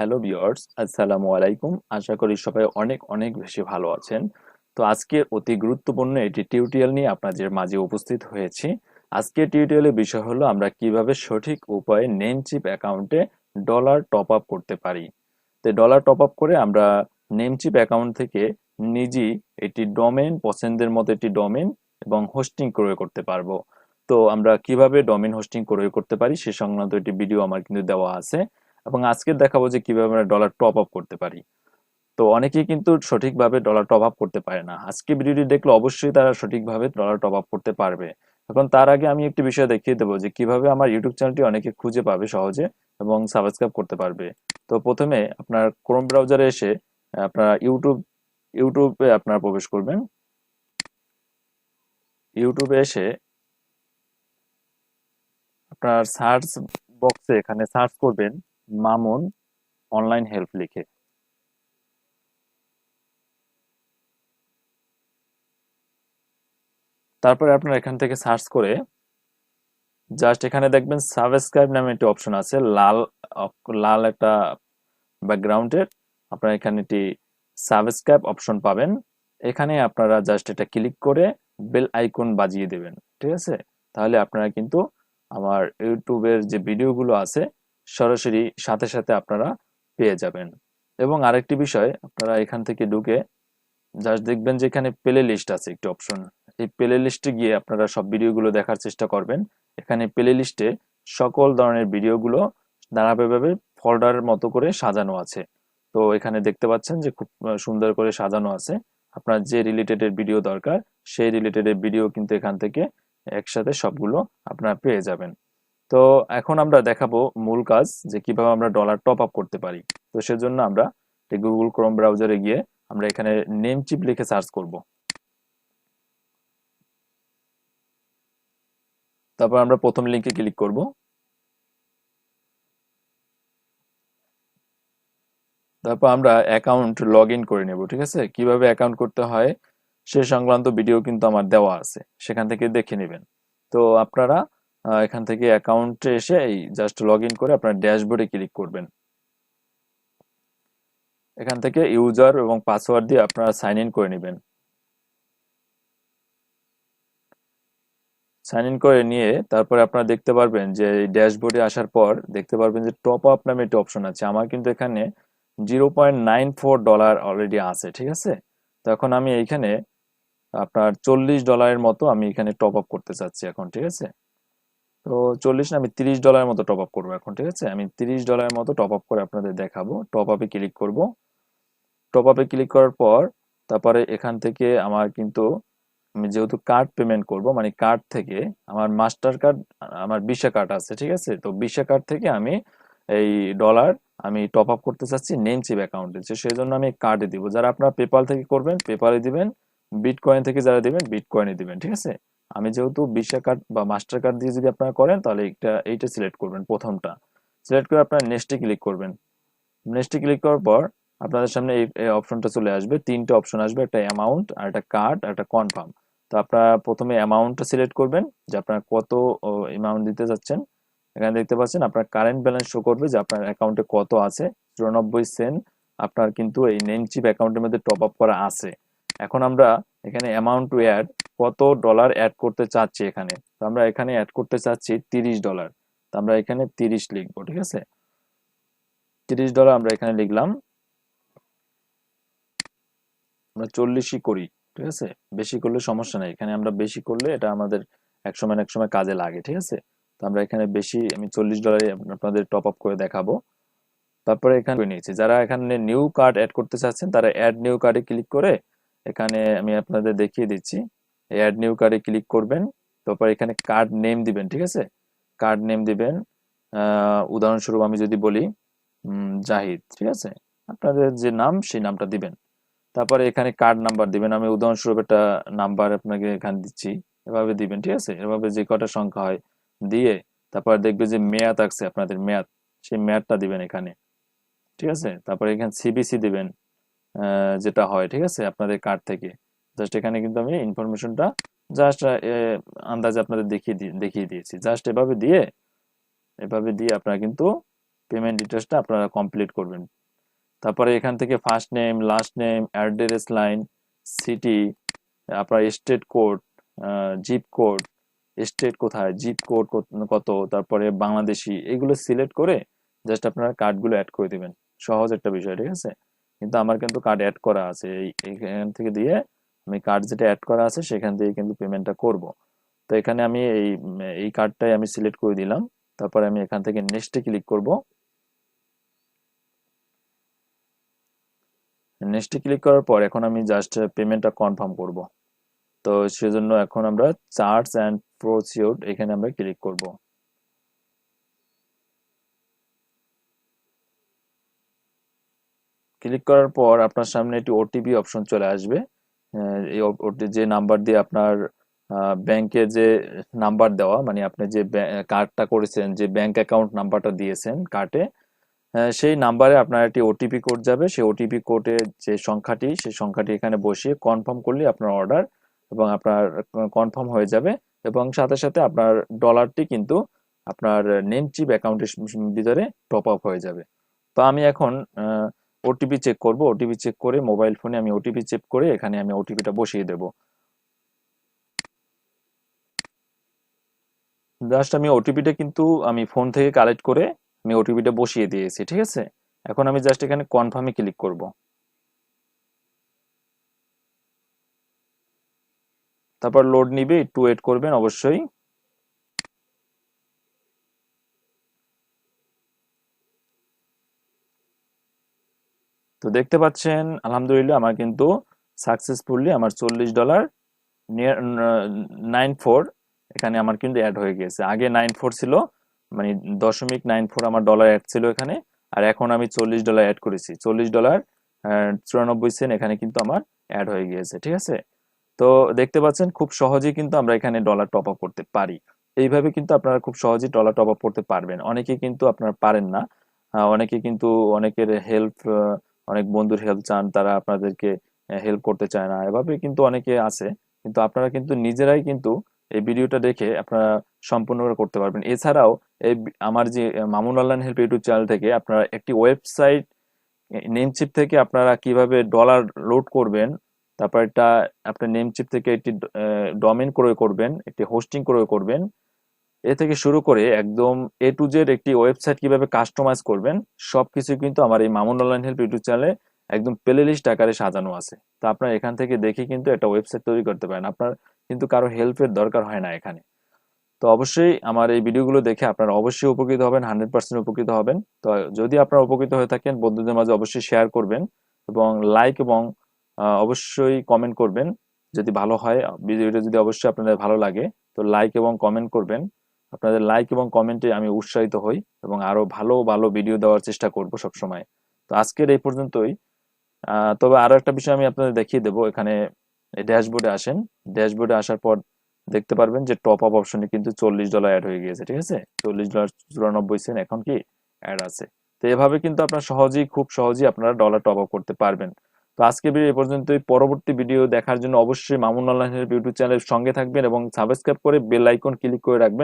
Hello viewers, আসসালামু আলাইকুম। আশা করি সবাই অনেক অনেক বেশি ভালো আছেন। তো আজকের অতি গুরুত্বপূর্ণ একটি টিউটোরিয়াল নিয়ে আপনাদের মাঝে উপস্থিত হয়েছি। আজকের টিউটোরিয়ালের বিষয় হলো আমরা কিভাবে সঠিক উপায়ে নেমচিপ অ্যাকাউন্টে ডলার টপ আপ করতে পারি। তো ডলার টপ আপ করে আমরা নেমচিপ অ্যাকাউন্ট থেকে নিজেই একটি ডোমেইন, পছন্দের মতো একটি ডোমেইন এবং হোস্টিং ক্রয় করতে পারবো। তো আমরা কিভাবে ডোমেইন হোস্টিং ক্রয় করতে পারি সে সংক্রান্ত একটি ভিডিও আমার কিন্তু দেওয়া আছে, এবং আজকে দেখাবো যে কিভাবে আমরা ডলার টপ আপ করতে পারি। তো অনেকেই কিন্তু সঠিকভাবে ডলার টপ আপ করতে পারে না। আজকে ভিডিওটি দেখলে অবশ্যই তারা সঠিকভাবে ডলার টপ আপ করতে পারবে। এখন তার আগে আমি একটি বিষয় দেখিয়ে দেবো যে কিভাবে আমার ইউটিউব চ্যানেলটি অনেকে খুঁজে পাবে সহজে এবং সাবস্ক্রাইব করতে পারবে। তো প্রথমে আপনার ক্রোম ব্রাউজারে এসে আপনার ইউটিউবে আপনারা প্রবেশ করবেন। ইউটিউবে এসে আপনার সার্চ বক্সে এখানে সার্চ করবেন মামুন অনলাইন হেল্প লিখে। তারপরে আপনারা এখান থেকে সার্চ করে জাস্ট এখানে দেখবেন সাবস্ক্রাইব নামে একটি অপশন আছে, লাল লাল একটা ব্যাকগ্রাউন্ডের। আপনারা এখানে একটি সাবস্ক্রাইব অপশন পাবেন। এখানে আপনারা জাস্ট এটা ক্লিক করে বেল আইকন বাজিয়ে দেবেন, ঠিক আছে? তাহলে আপনারা কিন্তু আমার ইউটিউবের যে ভিডিওগুলো আছে সরাসরি সাথে সাথে আপনারা পেয়ে যাবেন। এবং আরেকটি বিষয়, আপনারা এখান থেকে ঢুকে জাস্ট দেখবেন যে এখানে প্লে লিস্ট আছে একটি অপশন। এই প্লে লিস্টে গিয়ে আপনারা সব ভিডিওগুলো দেখার চেষ্টা করবেন। এখানে প্লে লিস্টে সকল ধরনের ভিডিওগুলো ধারাবাহিকভাবে ফোল্ডারের মতো করে সাজানো আছে। তো এখানে দেখতে পাচ্ছেন যে খুব সুন্দর করে সাজানো আছে। আপনার যে রিলেটেড ভিডিও দরকার সেই রিলেটেড ভিডিও কিন্তু এখান থেকে একসাথে সবগুলো আপনারা পেয়ে যাবেন। তো এখন আমরা দেখাবো মূল কাজ, যে কিভাবে আমরা ডলার টপ আপ করতে পারি। তো সেজন্য আমরা গুগল ক্রোম ব্রাউজারে গিয়ে আমরা এখানে নেমচিপ লিখে সার্চ করব। তারপর আমরা প্রথম লিঙ্কে ক্লিক করব। তারপর আমরা অ্যাকাউন্ট লগ ইন করে নেব, ঠিক আছে? কিভাবে অ্যাকাউন্ট করতে হয় সে সংক্রান্ত ভিডিও কিন্তু আমার দেওয়া আছে, সেখান থেকে দেখে নেবেন। তো আপনারা এখান থেকে অ্যাকাউন্টে এসে এই জাস্ট লগ ইন করে আপনার ড্যাশবোর্ডে ক্লিক করবেন। এখান থেকে ইউজার এবং পাসওয়ার্ড দিয়ে আপনারা সাইন ইন করে নেবেন। সাইন ইন করে নিয়ে তারপরে আপনারা দেখতে পারবেন যে ড্যাশবোর্ডে আসার পর দেখতে পারবেন যে টপ আপ নামে একটি অপশন আছে। আমার কিন্তু এখানে $0.94 অলরেডি আছে, ঠিক আছে? তো এখন আমি এইখানে আপনার $40 মতো আমি এখানে টপ আপ করতে চাচ্ছি এখন, ঠিক আছে? তো 40 না, আমি $30 মতো টপ আপ করবো এখন, ঠিক আছে? আমি $30 মতো টপ আপ করে আপনাদের দেখাবো। টপ আপে ক্লিক করব। টপ আপে ক্লিক করার পর তারপরে এখান থেকে আমার কিন্তু, আমি যেহেতু কার্ড পেমেন্ট করব, মানে কার্ড থেকে আমার মাস্টার কার্ড, আমার ভিসা কার্ড আছে, ঠিক আছে? তো ভিসা কার্ড থেকে আমি এই ডলার আমি টপ আপ করতে চাচ্ছি নেমচিপ অ্যাকাউন্টে, সেই জন্য আমি কার্ডে দিব। যারা আপনারা পেপাল থেকে করবেন পেপালে দিবেন, বিটকয়েন থেকে যারা দিবেন বিটকয়েনে দিবেন, ঠিক আছে? আমি যেহেতু ভিসা কার্ড বা মাস্টার কার্ড দিয়ে যদি আপনারা করেন তাহলে এইটা সিলেক্ট করবেন, প্রথমটা সিলেক্ট করে আপনারা নেক্সটে ক্লিক করবেন। নেক্সটে ক্লিক করার পর আপনাদের সামনে এই অপশনটা চলে আসবে, তিনটে অপশন আসবে, একটা অ্যামাউন্ট আর একটা কার্ড আর একটা কনফার্ম। তো আপনারা প্রথমে অ্যামাউন্টটা সিলেক্ট করবেন যে আপনারা কত অ্যামাউন্ট দিতে যাচ্ছেন। এখানে দেখতে পাচ্ছেন আপনার কারেন্ট ব্যালেন্স শো করবে যে আপনার অ্যাকাউন্টে কত আছে, 94 সেন্ট আপনার কিন্তু এই নেমচিপ অ্যাকাউন্টের মধ্যে টপ আপ করা আছে। এখন আমরা এখানে অ্যামাউন্ট টু অ্যাড, কত ডলার অ্যাড করতে চাচ্ছি এখানে। তো আমরা এখানে অ্যাড করতে চাচ্ছি $30। তো আমরা এখানে 30 লিখবো, ঠিক আছে? $30 আমরা এখানে লিখলাম। আমরা 40ই করি, ঠিক আছে? বেশি করলে সমস্যা নেই, এখানে আমরা বেশি করলে এটা আমাদের এক সময় না এক সময় কাজে লাগে, ঠিক আছে? তো আমরা এখানে বেশি, আমি $40 আপনাদের টপ আপ করে দেখাবো। তারপরে এখানে নিয়েছি, যারা এখানে নিউ কার্ড অ্যাড করতে চাচ্ছেন তারা অ্যাড নিউ কার্ডে ক্লিক করে, এখানে আমি আপনাদের দেখিয়ে দিচ্ছি, অ্যাড নিউ কার্ডে ক্লিক করবেন। তারপর এখানে কার্ড নেম দিবেন, ঠিক আছে? কার্ড নেম দিবেন, উদাহরণস্বরূপ আমি যদি বলি জাহিদ, ঠিক আছে? আপনাদের যে নাম সেই নামটা দিবেন। তারপরে এখানে কার্ড নাম্বার দিবেন, আমি উদাহরণস্বরূপ একটা নাম্বার আপনাকে এখানে দিচ্ছি, এভাবে দিবেন, ঠিক আছে? এভাবে যে কটা সংখ্যা হয় দিয়ে তারপর দেখবে যে মেয়াদ আছে, আপনাদের মেয়াদ, সেই মেয়াদটা দিবেন এখানে, ঠিক আছে? তারপরে এখানে সিবিসি দিবেন, যেটা হয়, ঠিক আছে, আপনাদের কার্ড থেকে। জাস্ট এখানে কিন্তু আমি ইনফরমেশনটা জাস্ট আন্দাজে আপনাদের দেখিয়ে দিয়েছি। জাস্ট এভাবে দিয়ে আপনারা কিন্তু পেমেন্ট ডিটেলসটা আপনারা কমপ্লিট করবেন। তারপরে এখান থেকে first name, last name, address line, city, আপনার state code, zip code, state কোথায়, জিপ কোড কত, তারপরে বাংলাদেশি, এগুলো সিলেক্ট করে জাস্ট আপনারা কার্ডগুলো অ্যাড করে দিবেন। সহজ একটা বিষয়, ঠিক আছে। কিন্তু আমার কিন্তু কার্ড অ্যাড করা আছে, এখান থেকে দিয়ে আমি কার্ড যেটা অ্যাড করা আছে সেখান থেকে কিন্তু পেমেন্টটা করব। তো এখানে আমি এই কার্ডটাই আমি সিলেক্ট করে দিলাম। তারপরে আমি এখান থেকে নেক্সটে ক্লিক করব। নেক্সটে ক্লিক করার পর এখন আমি জাস্ট পেমেন্টটা কনফার্ম করব। তো সেজন্য এখন আমরা চার্জ অ্যান্ড প্রসিডিউর এখানে আমরা ক্লিক করব। ক্লিক করার পর আপনার সামনে একটি ওটিপি অপশন চলে আসবে। এই যে নাম্বার দিয়ে আপনার ব্যাংকের যে নাম্বার দেওয়া, মানে আপনি যে কার্ডটা করেছেন, যে ব্যাংক অ্যাকাউন্ট নাম্বারটা দিয়েছেন কার্ডে, সেই নাম্বারে আপনার একটি ওটিপি কোড যাবে। সেই ওটিপি কোডের যে সংখ্যাটি, সেই সংখ্যাটি এখানে বসিয়ে কনফার্ম করলে আপনার অর্ডার এবং আপনার কনফার্ম হয়ে যাবে, এবং সাথে সাথে আপনার ডলারটি কিন্তু আপনার নেমচিপ অ্যাকাউন্টের ভিতরে টপ আপ হয়ে যাবে। তো আমি এখন ওটিপি চেক করব। ওটিপি চেক করে মোবাইল ফোনে আমি ওটিপি চেক করে এখানে আমি ওটিপিটা বসিয়ে দেব। জাস্ট আমি ওটিপিটা কিন্তু আমি ফোন থেকে কালেক্ট করে আমি ওটিপিটা বসিয়ে দিয়েছি, ঠিক আছে। এখন আমি জাস্ট এখানে কনফার্মে ক্লিক করব। তারপর লোড নিবে, একটু ওয়েট করবেন অবশ্যই। তো দেখতে পাচ্ছেন আলহামদুলিল্লাহ আমার কিন্তু সাকসেসফুলি আমার $40 নিয়ার 94 এখানে আমার কিন্তু অ্যাড হয়ে গেছে। আগে 94 ছিল, মানে .94 আমার ডলার অ্যাড ছিল এখানে, আর এখন আমি $40 অ্যাড করেছি। $40.94 এখানে কিন্তু আমার অ্যাড হয়ে গিয়েছে, ঠিক আছে। তো দেখতে পাচ্ছেন খুব সহজেই কিন্তু আমরা এখানে ডলার টপ আপ করতে পারি। এইভাবে কিন্তু আপনারা খুব সহজেই ডলার টপ আপ করতে পারবেন। অনেকে কিন্তু আপনারা পারেন না, অনেকে কিন্তু অনেকের হেল্প, অনেক বন্ধুর হেল্প চান, তারা আপনাদেরকে হেল্প করতে চায় না, এভাবে কিন্তু অনেকে আছে। কিন্তু আপনারা কিন্তু নিজেরাই কিন্তু এই ভিডিওটা দেখে আপনারা সম্পূর্ণ করতে পারবেন। এছাড়াও আমার যে Mamun online help YouTube channel থেকে আপনারা একটি ওয়েবসাইট নেমচিপ থেকে আপনারা কিভাবে ডলার লোড করবেন, তারপর এটা আপনার নেমচিপ থেকে একটি ডোমেইন ক্রয় করবেন, একটি হোস্টিং ক্রয় করবেন, এ থেকে শুরু করে একদম A to Z একটি ওয়েবসাইট কিভাবে কাস্টমাইজ করবেন, সবকিছু কিন্তু আমার এই মামুন অনলাইন হেল্প ইউটিউব চ্যানেলে একদম প্লে লিস্ট আকারে সাজানো আছে। তো আপনারা এখান থেকে দেখে কিন্তু একটা ওয়েবসাইট তৈরি করতে পারেন। আপনার কিন্তু কারো হেল্পের দরকার হয় না এখানে। তো অবশ্যই আমার এই ভিডিওগুলো দেখে আপনারা অবশ্যই উপকৃত হবেন, 100% উপকৃত হবেন। তো যদি আপনারা উপকৃত হয়ে থাকেন, বন্ধুদের মাঝে অবশ্যই শেয়ার করবেন এবং লাইক এবং অবশ্যই কমেন্ট করবেন যদি ভালো হয়। ভিডিওটা যদি অবশ্যই আপনাদের ভালো লাগে তো লাইক এবং কমেন্ট করবেন। আপনাদের লাইক এবং কমেন্টে আমি উৎসাহিত হই এবং আরো ভালো ভালো ভিডিও দেওয়ার চেষ্টা করব সবসময়। তো আজকের এই পর্যন্তই। তবে আরো একটা বিষয় আমি আপনাদের দেখিয়ে দেবো। এখানে ড্যাশবোর্ডে আসেন। ড্যাশবোর্ডে আসার পর দেখতে পারবেন যে টপ আপ অপশনে কিন্তু $40 অ্যাড হয়ে গিয়েছে, ঠিক আছে। $40.94 এখন কি অ্যাড আছে। তো এভাবে কিন্তু আপনার সহজেই, খুব সহজেই আপনারা ডলার টপ আপ করতে পারবেন। তো আজকে ভিডিও এই পর্যন্তই। পরবর্তী ভিডিও দেখার জন্য অবশ্যই মামুন অনলাইন ইউটিউব চ্যানেলের সঙ্গে থাকবেন এবং সাবস্ক্রাইব করে বেল আইকন ক্লিক করে রাখবেন।